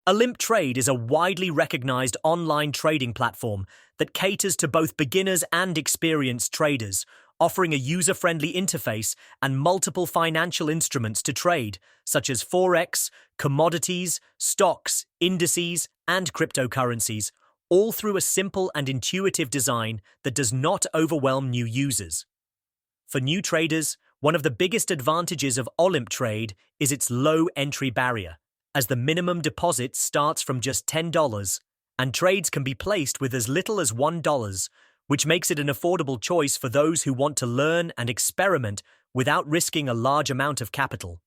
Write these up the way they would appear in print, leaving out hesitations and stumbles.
Olymp Trade is a widely recognized online trading platform that caters to both beginners and experienced traders, offering a user-friendly interface and multiple financial instruments to trade, such as forex, commodities, stocks, indices, and cryptocurrencies, all through a simple and intuitive design that does not overwhelm new users. For new traders, one of the biggest advantages of Olymp Trade is its low entry barrier, as the minimum deposit starts from just $10, and trades can be placed with as little as $1, which makes it an affordable choice for those who want to learn and experiment without risking a large amount of capital.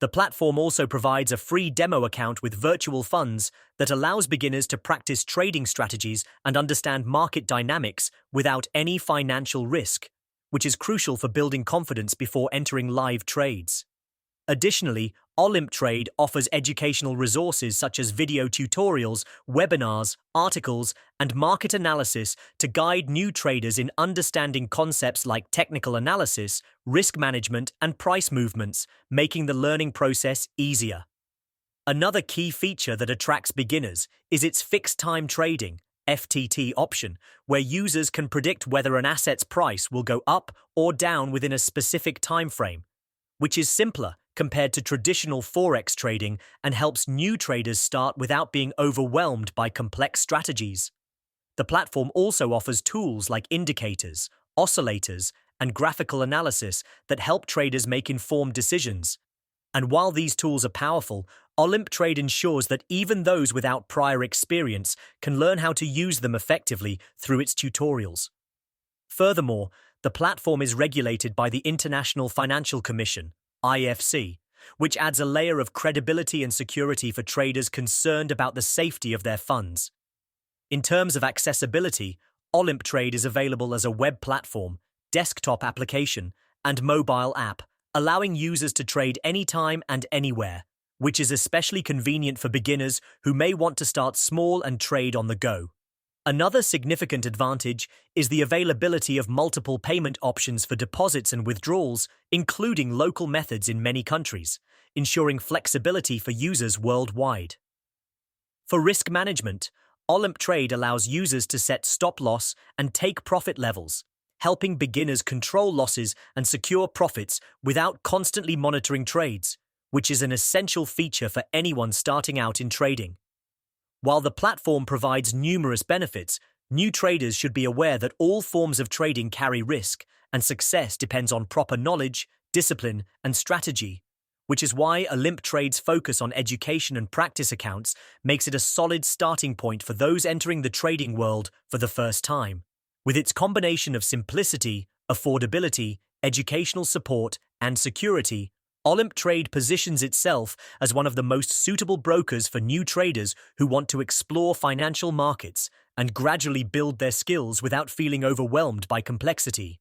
The platform also provides a free demo account with virtual funds that allows beginners to practice trading strategies and understand market dynamics without any financial risk, which is crucial for building confidence before entering live trades. Additionally, Olymp Trade offers educational resources such as video tutorials, webinars, articles, and market analysis to guide new traders in understanding concepts like technical analysis, risk management, and price movements, making the learning process easier. Another key feature that attracts beginners is its fixed-time trading (FTT) option, where users can predict whether an asset's price will go up or down within a specific time frame, which is simpler compared to traditional forex trading and helps new traders start without being overwhelmed by complex strategies. The platform also offers tools like indicators, oscillators, and graphical analysis that help traders make informed decisions. And while these tools are powerful, Olymp Trade ensures that even those without prior experience can learn how to use them effectively through its tutorials. Furthermore, the platform is regulated by the International Financial Commission, IFC, which adds a layer of credibility and security for traders concerned about the safety of their funds. In terms of accessibility, Olymp Trade is available as a web platform, desktop application, and mobile app, allowing users to trade anytime and anywhere, which is especially convenient for beginners who may want to start small and trade on the go. Another significant advantage is the availability of multiple payment options for deposits and withdrawals, including local methods in many countries, ensuring flexibility for users worldwide. For risk management, Olymp Trade allows users to set stop-loss and take-profit levels, helping beginners control losses and secure profits without constantly monitoring trades, which is an essential feature for anyone starting out in trading. While the platform provides numerous benefits, new traders should be aware that all forms of trading carry risk, and success depends on proper knowledge, discipline, and strategy, which is why Olymp Trade's focus on education and practice accounts makes it a solid starting point for those entering the trading world for the first time. With its combination of simplicity, affordability, educational support, and security, Olymp Trade positions itself as one of the most suitable brokers for new traders who want to explore financial markets and gradually build their skills without feeling overwhelmed by complexity.